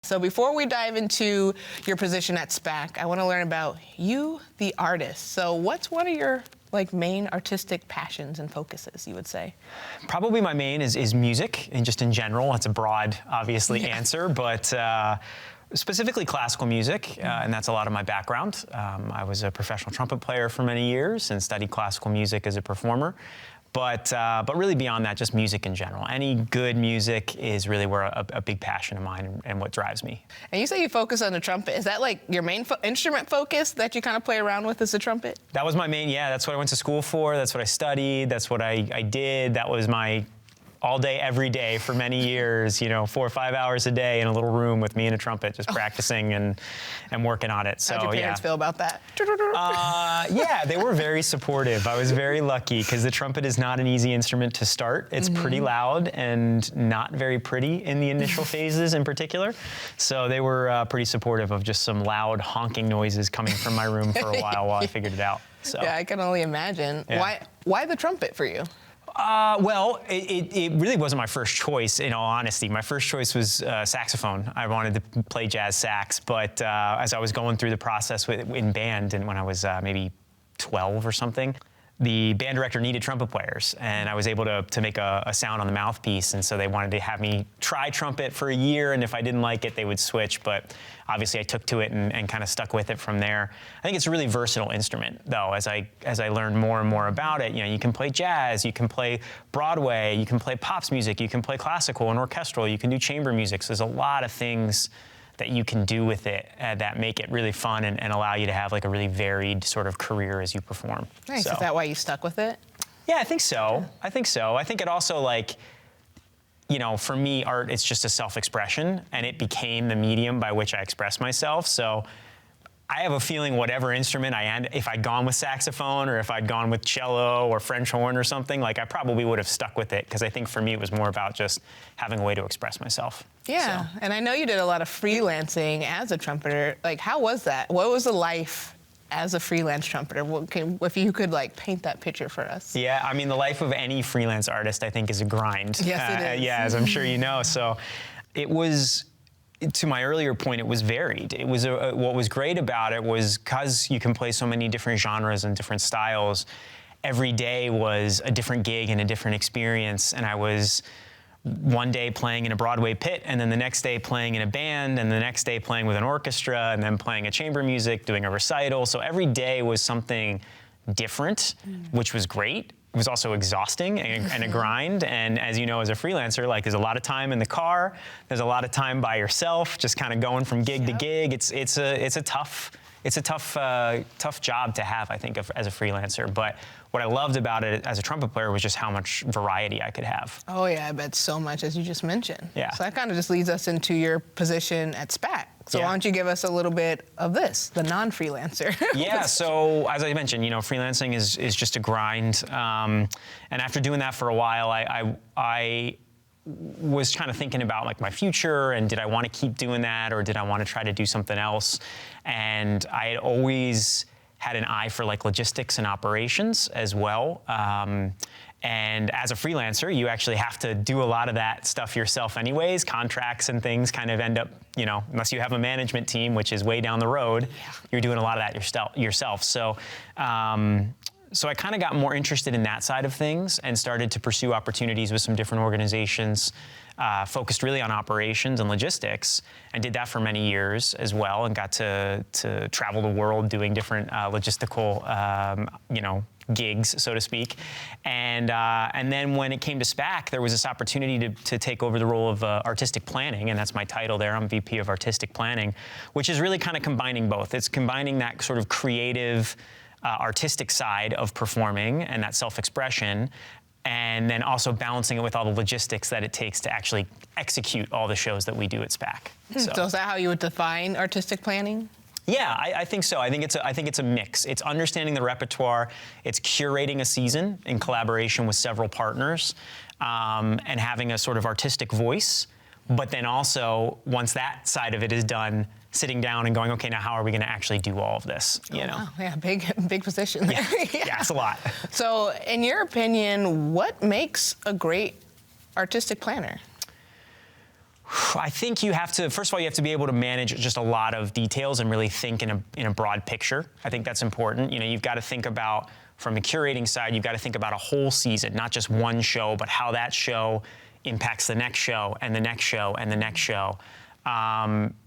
So before we dive into your position at SPAC, I want to learn about you, the artist. So what's one of your main artistic passions and focuses, you would say? Probably my main is music, and just in general. It's a broad, obviously, answer, but specifically classical music, and that's a lot of my background. I was a professional trumpet player for many years and studied classical music as a performer. But really beyond that, just music in general. Any good music is really where a big passion of mine and what drives me. And you say you focus on the trumpet. Is that your main instrument focus that you kind of play around with, is the trumpet? That was my main, yeah, that's what I went to school for. That's what I studied. That's what I did. That was my all day, every day for many years, 4 or 5 hours a day in a little room with me and a trumpet, just practicing and working on it. So, how'd your parents feel about that? Yeah, they were very supportive. I was very lucky because the trumpet is not an easy instrument to start. It's pretty loud and not very pretty in the initial phases in particular. So they were pretty supportive of just some loud honking noises coming from my room for a while I figured it out. So. Yeah, I can only imagine. Yeah. Why the trumpet for you? Well, it really wasn't my first choice, in all honesty. My first choice was saxophone. I wanted to play jazz sax, but as I was going through the process in band, and when I was maybe 12 or something, the band director needed trumpet players, and I was able to make a sound on the mouthpiece, and so they wanted to have me try trumpet for a year, and if I didn't like it, they would switch, but obviously I took to it and kind of stuck with it from there. I think it's a really versatile instrument, though, as I learned more and more about it. You can play jazz, you can play Broadway, you can play pops music, you can play classical and orchestral, you can do chamber music, so there's a lot of things that you can do with it that make it really fun and allow you to have a really varied sort of career as you perform. Nice. So. Is that why you stuck with it? Yeah, I think so. I think it also for me, art, it's just a self-expression, and it became the medium by which I express myself. So I have a feeling whatever instrument if I'd gone with saxophone or if I'd gone with cello or French horn or something, I probably would have stuck with it, because I think for me it was more about just having a way to express myself. Yeah, so. And I know you did a lot of freelancing as a trumpeter. How was that? What was the life as a freelance trumpeter? If you could paint that picture for us. Yeah, I mean, the life of any freelance artist, I think, is a grind. Yes, it is. Yeah, as I'm sure you know. So it was, to my earlier point, it was varied. It was what was great about it was because you can play so many different genres and different styles. Every day was a different gig and a different experience, and I was one day playing in a Broadway pit, and then the next day playing in a band, and the next day playing with an orchestra, and then playing a chamber music, doing a recital. So every day was something different, which was great. It was also exhausting and a grind. And as you know, as a freelancer, there's a lot of time in the car. There's a lot of time by yourself, just kind of going from gig to gig. It's a tough job to have, I think, as a freelancer. But what I loved about it as a trumpet player was just how much variety I could have. Oh yeah, I bet so much, as you just mentioned. Yeah. So that kind of just leads us into your position at SPAC. So why don't you give us a little bit of this, the non-freelancer? Yeah, so as I mentioned, freelancing is just a grind. And after doing that for a while, I was kind of thinking about my future, and did I want to keep doing that, or did I want to try to do something else? And I had always had an eye for logistics and operations as well. And as a freelancer, you actually have to do a lot of that stuff yourself anyways. Contracts and things kind of end up, unless you have a management team, which is way down the road, you're doing a lot of that yourself. So I kind of got more interested in that side of things and started to pursue opportunities with some different organizations, focused really on operations and logistics, and did that for many years as well, and got to travel the world doing different logistical, gigs, so to speak. And then when it came to SPAC, there was this opportunity to take over the role of artistic planning, and that's my title there. I'm VP of Artistic Planning, which is really kind of combining both. It's combining that sort of creative, artistic side of performing and that self-expression, and then also balancing it with all the logistics that it takes to actually execute all the shows that we do at SPAC. So is that how you would define artistic planning? Yeah, I think so. I think it's a mix. It's understanding the repertoire. It's curating a season in collaboration with several partners, and having a sort of artistic voice. But then also, once that side of it is done, sitting down and going, okay, now how are we going to actually do all of this? Wow. Yeah, big position there. Yeah, it's a lot. So, in your opinion, what makes a great artistic planner? I think you have to, first of all, you have to be able to manage just a lot of details and really think in a broad picture. I think that's important. You know, you've got to think about, from the curating side, you've got to think about a whole season, not just one show, but how that show impacts the next show and the next show and the next show.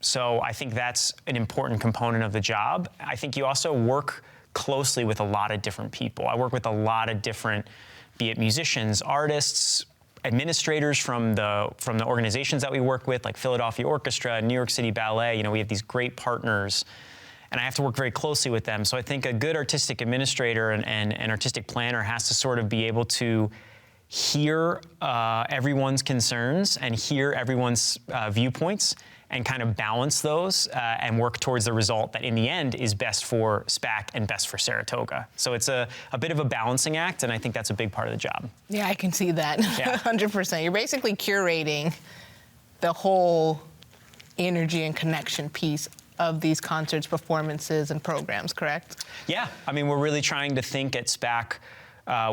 So I think that's an important component of the job. I think you also work closely with a lot of different people. I work with a lot of different, be it musicians, artists, administrators from the organizations that we work with, like Philadelphia Orchestra, New York City Ballet. You know, we have these great partners, and I have to work very closely with them. So I think a good artistic administrator and artistic planner has to sort of be able to hear everyone's concerns and hear everyone's viewpoints and kind of balance those and work towards the result that in the end is best for SPAC and best for Saratoga. So it's a bit of a balancing act, and I think that's a big part of the job. Yeah, I can see that. Yeah. 100%. You're basically curating the whole energy and connection piece of these concerts, performances, and programs, correct? Yeah, I mean, we're really trying to think at SPAC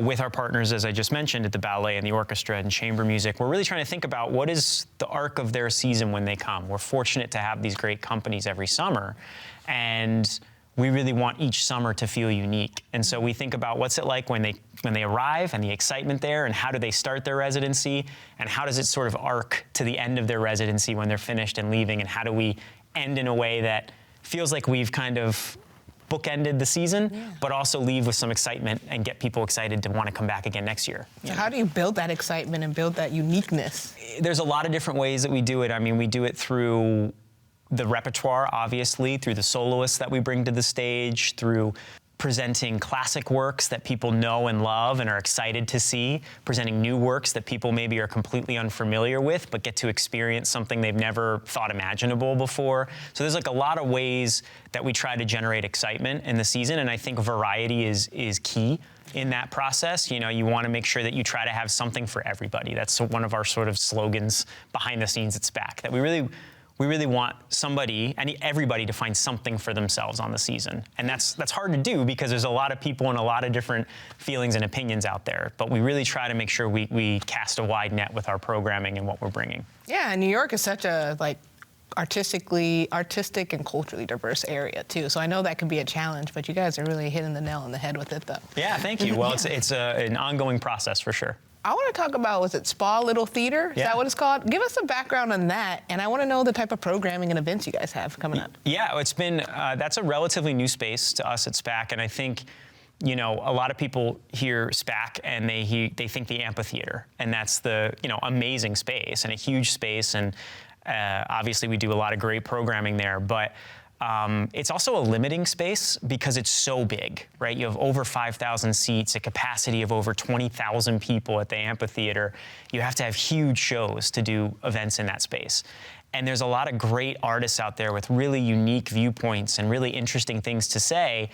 with our partners, as I just mentioned, at the ballet and the orchestra and chamber music. We're really trying to think about what is the arc of their season when they come. We're fortunate to have these great companies every summer, and we really want each summer to feel unique. And so we think about what's it like when they arrive and the excitement there, and how do they start their residency, and how does it sort of arc to the end of their residency when they're finished and leaving, and how do we end in a way that feels like we've kind of bookended the season, but also leave with some excitement and get people excited to want to come back again next year. So how do you build that excitement and build that uniqueness? There's a lot of different ways that we do it. I mean, we do it through the repertoire, obviously, through the soloists that we bring to the stage, through presenting classic works that people know and love and are excited to see, presenting new works that people maybe are completely unfamiliar with, but get to experience something they've never thought imaginable before. So there's like a lot of ways that we try to generate excitement in the season, and I think variety is key in that process. You know, you want to make sure that you try to have something for everybody. That's one of our sort of slogans behind the scenes at SPAC, that we really want somebody and everybody to find something for themselves on the season. And that's hard to do because there's a lot of people and a lot of different feelings and opinions out there. But we really try to make sure we cast a wide net with our programming and what we're bringing. Yeah, and New York is such a artistic and culturally diverse area too. So I know that can be a challenge, but you guys are really hitting the nail on the head with it though. Yeah, thank you. Well, it's an ongoing process for sure. I want to talk about, was it Spa Little Theater? Is that what it's called? Give us some background on that, and I want to know the type of programming and events you guys have coming up. Yeah, it's been, that's a relatively new space to us at SPAC, and I think, you know, a lot of people hear SPAC and they think the amphitheater, and that's the, you know, amazing space and a huge space, and obviously we do a lot of great programming there, but it's also a limiting space because it's so big, right? You have over 5,000 seats, a capacity of over 20,000 people at the amphitheater. You have to have huge shows to do events in that space. And there's a lot of great artists out there with really unique viewpoints and really interesting things to say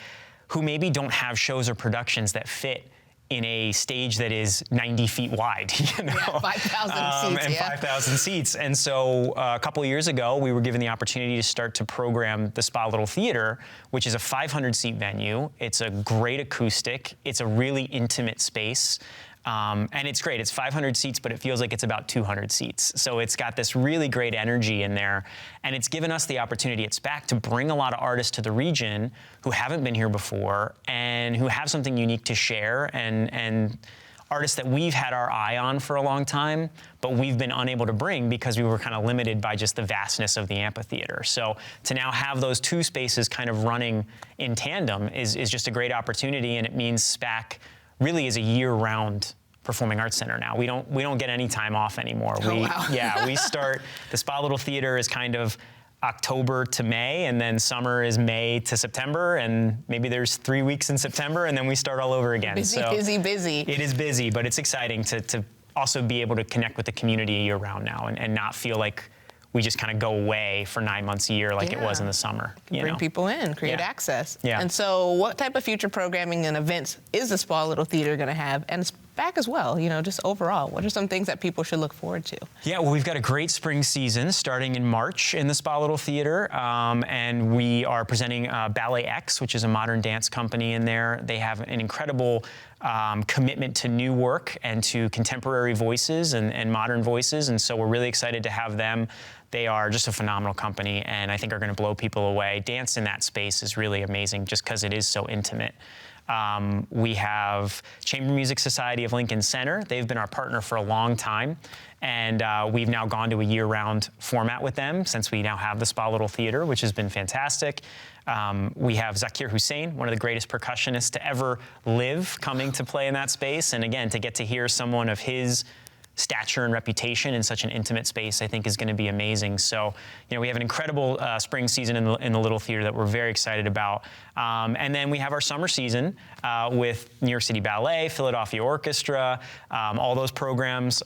who maybe don't have shows or productions that fit in a stage that is 90 feet wide, you know? Yeah, 5,000 seats, and 5,000 seats. And so a couple of years ago, we were given the opportunity to start to program the Spa Little Theater, which is a 500-seat venue. It's a great acoustic. It's a really intimate space. And it's great. It's 500 seats, but it feels like it's about 200 seats. So it's got this really great energy in there. And it's given us the opportunity at SPAC to bring a lot of artists to the region who haven't been here before and who have something unique to share, and artists that we've had our eye on for a long time, but we've been unable to bring because we were kind of limited by just the vastness of the amphitheater. So to now have those two spaces kind of running in tandem is just a great opportunity, and it means SPAC really is a year-round performing arts center now. We don't get any time off anymore. Oh, wow. Yeah, we start, the Spa Little Theater is kind of October to May, and then summer is May to September, and maybe there's 3 weeks in September, and then we start all over again. Busy, so busy. It is busy, but it's exciting to also be able to connect with the community year-round now and not feel like we just kind of go away for 9 months a year like it was in the summer. Bring people in, create access. Yeah. And so what type of future programming and events is the Spa Little Theater going to have? And back as well, just overall? What are some things that people should look forward to? Yeah, well, we've got a great spring season starting in March in the Spa Little Theater, and we are presenting Ballet X, which is a modern dance company in there. They have an incredible commitment to new work and to contemporary voices and modern voices, and so we're really excited to have them. They are just a phenomenal company, and I think are going to blow people away. Dance in that space is really amazing just because it is so intimate. We have Chamber Music Society of Lincoln Center. They've been our partner for a long time, and we've now gone to a year-round format with them since we now have the Spa Little Theater, which has been fantastic. We have Zakir Hussain, one of the greatest percussionists to ever live, coming to play in that space, and again, to get to hear someone of his stature and reputation in such an intimate space, I think is going to be amazing. So, we have an incredible spring season in the Little Theater that we're very excited about. And then we have our summer season with New York City Ballet, Philadelphia Orchestra, all those programs.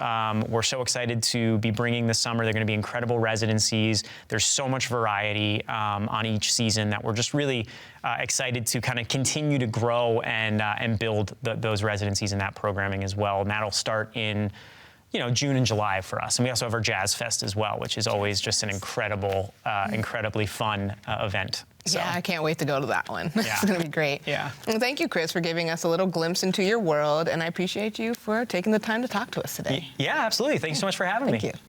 We're so excited to be bringing this summer. They're going to be incredible residencies. There's so much variety on each season that we're just really excited to kind of continue to grow and build those residencies and that programming as well. And that'll start in June and July for us. And we also have our Jazz Fest as well, which is always just an incredibly fun event. So. Yeah, I can't wait to go to that one. Yeah. It's going to be great. Yeah. Well, thank you, Chris, for giving us a little glimpse into your world, and I appreciate you for taking the time to talk to us today. Yeah, absolutely. Thank you so much for having me. Thank you.